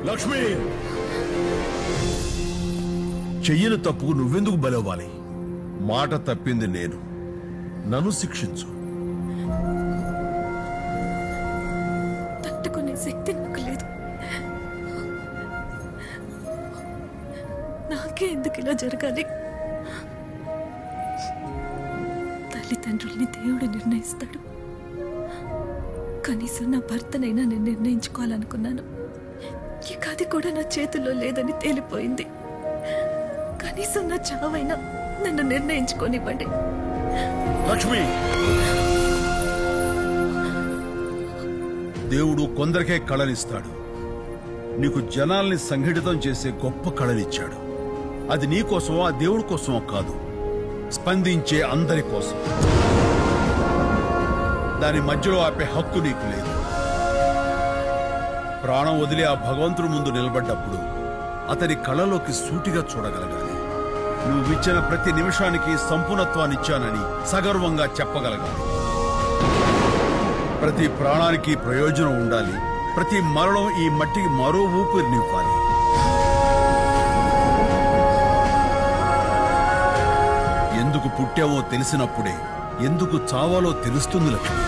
లక్ష్మి, చెయ్యని తప్పుకు నువ్వెందుకు బలవ్వాలి? మాట తప్పింది నేను, నన్ను శిక్షించు. తట్టుకునే శక్తి నాకు లేదు. నాకే ఎందుకు ఇలా జరగాలి? తల్లిదండ్రుల్ని దేవుడు నిర్ణయిస్తాడు. కనీసం నా భర్తనైనా నేను నిర్ణయించుకోవాలనుకున్నాను. ఇక అది కూడా నా చేతుల్లో లేదని తేలిపోయింది. కనీసం నా చావైనా నన్ను నిర్ణయించుకోనివ్వండి. లక్ష్మి, దేవుడు కొందరికే కళనిస్తాడు. నీకు జనాల్ని సంఘటితం చేసే గొప్ప కళనిచ్చాడు. అది నీ కోసమో ఆ దేవుడి కోసమో కాదు, స్పందించే అందరి కోసం. దాని మధ్యలో ఆపే హక్కు నీకు లేదు. ప్రాణం వదిలి ఆ భగవంతుడి ముందు నిలబడ్డప్పుడు అతని కళలోకి సూటిగా చూడగలగాలి. నువ్విచ్చిన ప్రతి నిమిషానికి సంపూర్ణత్వాన్నిచ్చానని సగర్వంగా చెప్పగలగాలి. ప్రతి ప్రాణానికి ప్రయోజనం ఉండాలి. ప్రతి మరణం ఈ మట్టికి మరో ఊపిరినివ్వాలి. ఎందుకు పుట్టావో తెలిసినప్పుడే ఎందుకు చావాలో తెలుస్తుంది లక్ష్మి.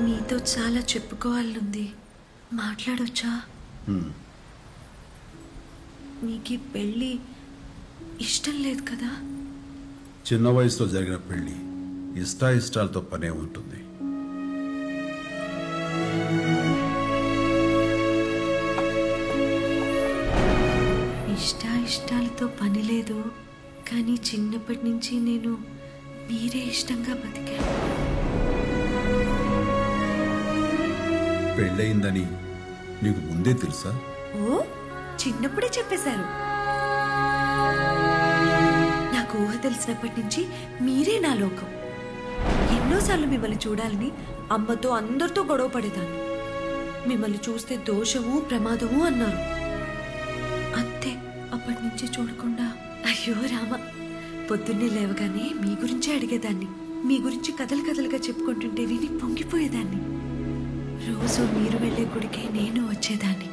మీతో చాలా చెప్పుకోవాలనుంది. మాట్లాడొచ్చా? మీకు పెళ్ళి ఇష్టం లేదు కదా? చిన్న వయసులో జరిగిన పెళ్లి ఇష్టాయిష్టాలతో పనే ఉంటుంది. ఇష్టాయిష్టాలతో పని లేదు, కానీ చిన్నప్పటి నుంచి నేను మీరే ఇష్టంగా బతికాను. పెళ్ళయిందని నీకు ముందే తెలుసా? ఓ, చిన్నప్పుడే చెప్పేశారు. నాకు ఊహ తెలిసినప్పటి నుంచి మీరే నా లోకం. ఎన్నోసార్లు మిమ్మల్ని చూడాలని అమ్మతో అందరితో గొడవ పడేదాన్ని. మిమ్మల్ని చూస్తే దోషము ప్రమాదము అన్నారు. అంతే, అప్పటి నుంచి చూడకుండా అయ్యో రామ, పొద్దున్నే లేవగానే మీ గురించే అడిగేదాన్ని. మీ గురించి కథలు కథలుగా చెప్పుకుంటుంటే విని పొంగిపోయేదాన్ని. రోజు మీరు వెళ్లే గుడికే నేను వచ్చేదాన్ని.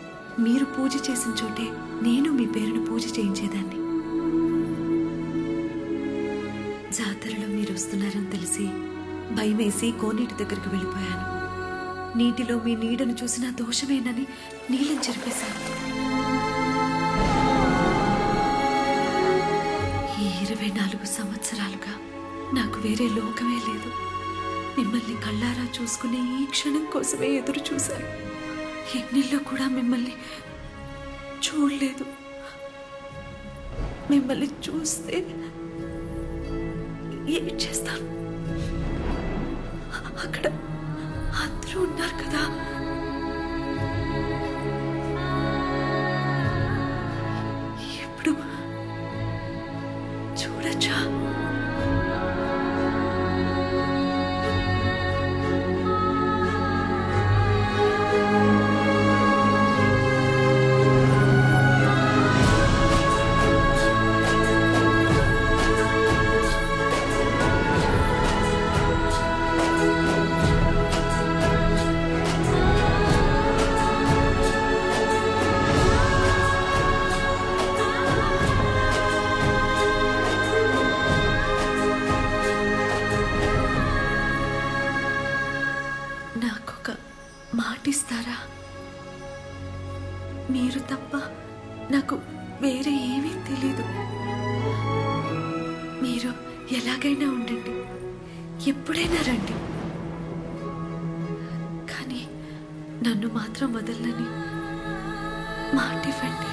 మీరు పూజ చేసిన చోటే నేను మీ పేరును పూజ చేయించేదాన్ని. జాతరలో మీరు వస్తున్నారని తెలిసి భయమేసి కోనేటి దగ్గరికి వెళ్ళిపోయాను. నీటిలో మీ నీడను చూసిన దోషమేనని నీళ్ళని చెరిపేశాను. ఈ 24 సంవత్సరాలుగా నాకు వేరే లోకమే లేదు. మిమ్మల్ని కళ్ళారా చూసుకునే ఈ క్షణం కోసమే ఎదురు చూశాను. ఎన్నిల్లో కూడా మిమ్మల్ని చూడలేదు. మిమ్మల్ని చూస్తే ఏం చేస్తాను? అక్కడ అందరూ ఉన్నారు కదా. ఇప్పుడు చూడొచ్చా? నాకొక మాటిస్తారా? మీరు తప్ప నాకు వేరే ఏమీ తెలీదు. మీరు ఎలాగైనా ఉండండి, ఎప్పుడైనా రండి. నన్ను మాత్రం వదలని మాటివ్వండి.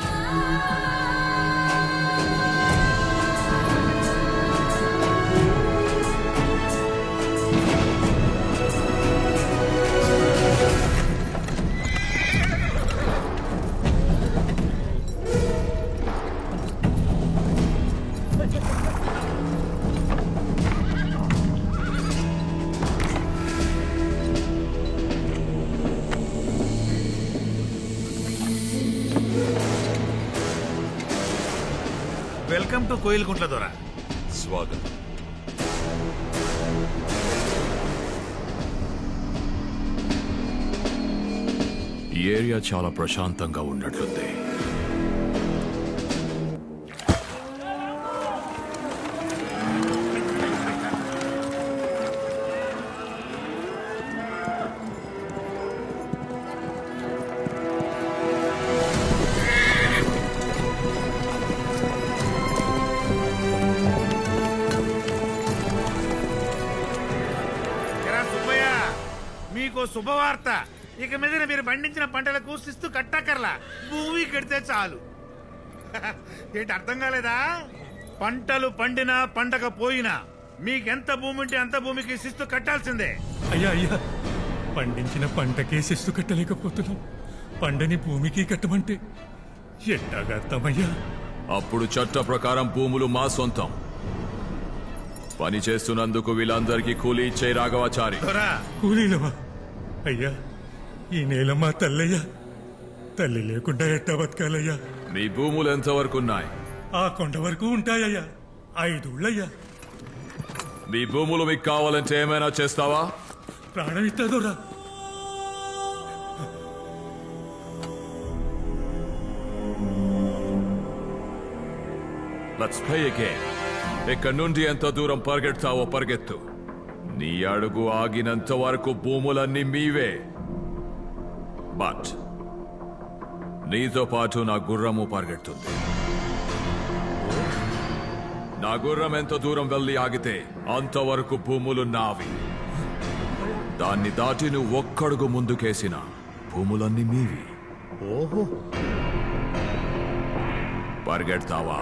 వెల్కమ్ టు కోయిల్కుంట్ల దొర. స్వాగతం. ఈ ఏరియా చాలా ప్రశాంతంగా ఉన్నట్లుంది. మీకు శుభవార్త. ఇక మీద మీరు పండించిన పంటలకు శిస్తు కట్టకర్లా, భూమి కడితే చాలు. ఏంటి అర్థం కాలేదా? పంటలు పండినా పండకపోయినా మీకెంత భూమి ఉంటే అంత భూమికి శిస్తు కట్టాల్సిందే. అయ్యా అయ్యా, పండించిన పంటకే శిస్తు కట్టలేకపోతున్నాం, పండని భూమికి కట్టమంటే ఎట్టాగత్తమయ్యా? అప్పుడు చట్ట ప్రకారం భూములు మా సొంతం. పని చేస్తున్నందుకు వీళ్ళందరికీ కూలీ ఇచ్చే రాఘవాచారి. కూలీలవా? అయ్యా, ఈ నేల మా తల్లయ్యా, తల్లి లేకుండా ఎట్టా బతకాలయ్యా? మీ భూములు ఎంతవరకు ఉన్నాయి? ఆ కొండ వరకు ఉంటాయ్యా, 5 ఊళ్ళయ్యా. మీ భూములు మీకు కావాలంటే ఏమైనా చేస్తావా? ప్రాణం ఇస్తాదోరా. Let's play a game. ఇక్కడి నుండి ఎంత దూరం పరిగెడతావో పరిగెత్తు. నీ అడుగు ఆగినంత వరకు భూములన్నీ మీవే. బట్ నీతో పాటు నా గుర్రము పరిగెడుతుంది. నా గుర్రం ఎంత దూరం వెళ్ళి ఆగితే అంతవరకు భూములు నావి. దాన్ని దాటి నువ్వు ఒక్కడుగు ముందుకేసిన భూములన్నీ మీవి. ఓహో, పరిగెడతావా?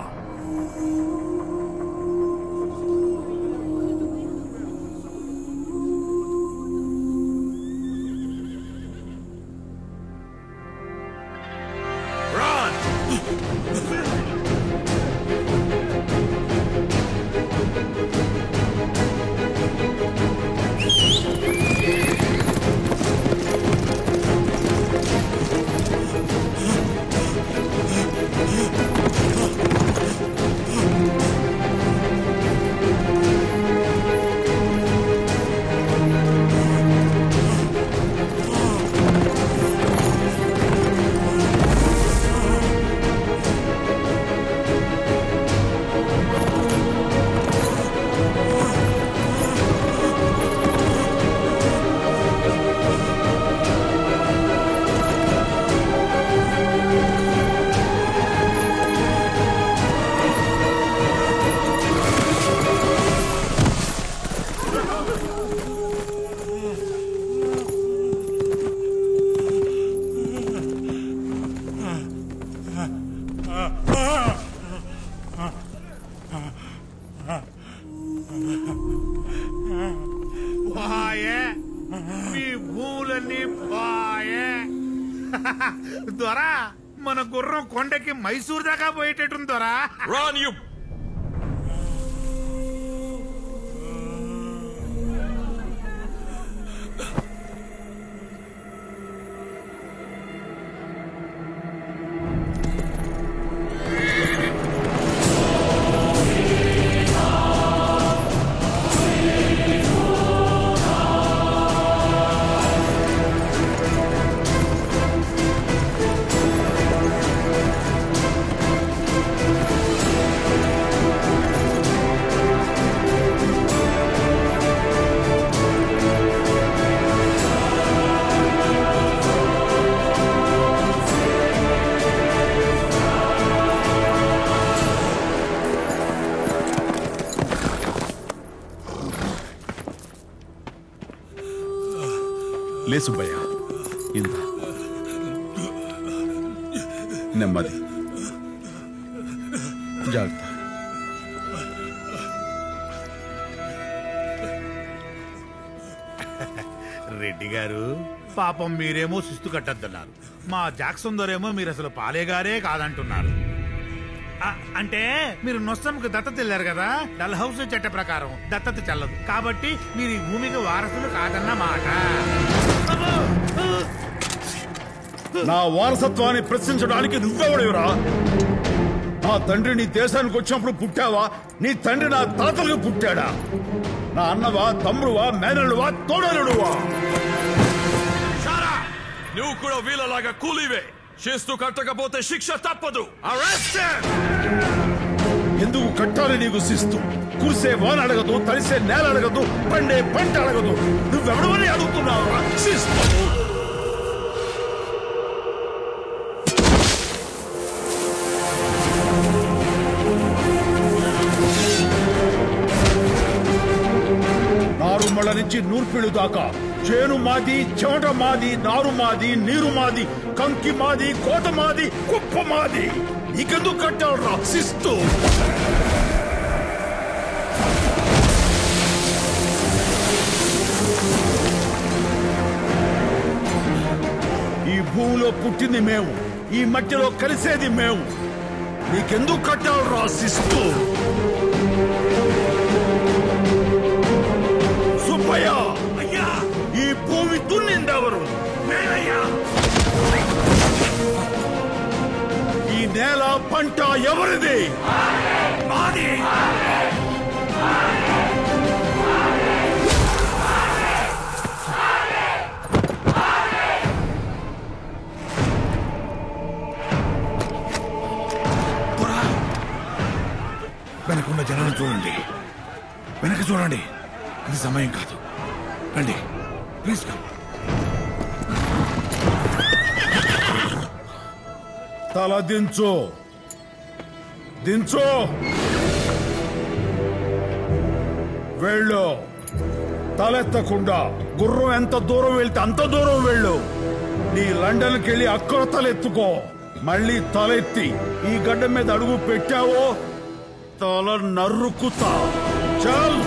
మీ భూములన్నీ బాయే. దొరా, మన గుర్రం కొండకి మైసూర్ దాకా పోయేటట్టుంది దొరా. Run, you! లే సుబ్బయ్య, ఇందా నెమ్మది. జాగ్రత్త. రెడ్డి గారు, పాపం మీరేమో శిస్తు కట్టద్దన్నారు, మా జాక్సన్ దొరేమో మీరు అసలు పాలేగారే కాదంటున్నారు. అంటే మీరు నొస్సంకు దత్తత వెళ్ళారు కదా, డల్ హౌస్ చట్ట ప్రకారం దత్తత చెల్లదు కాబట్టి మీరు ఈ భూమికి వారసులు కాదన్న మాట. నా వారసత్వాన్ని ప్రశ్నించడానికి నువ్వెవడేవరా? నా తండ్రి నీ దేశానికి వచ్చినప్పుడు పుట్టావా? నీ తండ్రి నా తాతలకు పుట్టాడా? నా అన్నవా, తమ్ముడువా, మేనలువా, తోడలుడువా? నువ్వు కూడా వీళ్ళలాగా కూలీవే. చేస్తూ కట్టకపోతే శిక్ష తప్పదు. ఎందుకు కట్టాలి నీకు శిస్తు? కురిసే వాన అడగదు, తడిసే నేల అడగదు, పండే పంట అడగదు. నువ్వెవడవని అడుగుతున్నావు శిస్తు? నారుమళ్ళ నుంచి నూర్పిళ్ళు దాకా చేను మాది, చెమట మాది, నారు మాది, నీరు మాది, కంకి మాది, కోట మాది, కుప్ప మాది. నీకెందుకు కట్టాలరా శిస్తు? ఈ భూమిలో పుట్టింది మేము, ఈ మట్టిలో కలిసేది మేము. నీకెందుకు కట్టాలరా శిస్తు? సుబ్బయ్య, ఈ భూమి దున్నిందెవరు? ఈ నేల పంట ఎవరిది? మాది. వెనకున్న జనాన్ని చూడండి, వెనక చూడండి. ఇది సమయం కాదు, రండి ప్లీజ్ కమ్. తల దించు, దించు. వెళ్ళు. తలెత్తకుండా గుర్రం ఎంత దూరం వెళ్తే అంత దూరం వెళ్ళు. నీ లండన్కి వెళ్ళి అక్కడ తలెత్తుకో. మళ్ళీ తలెత్తి ఈ గడ్డ మీద అడుగు పెట్టావో తల నరుకుతా. చల్.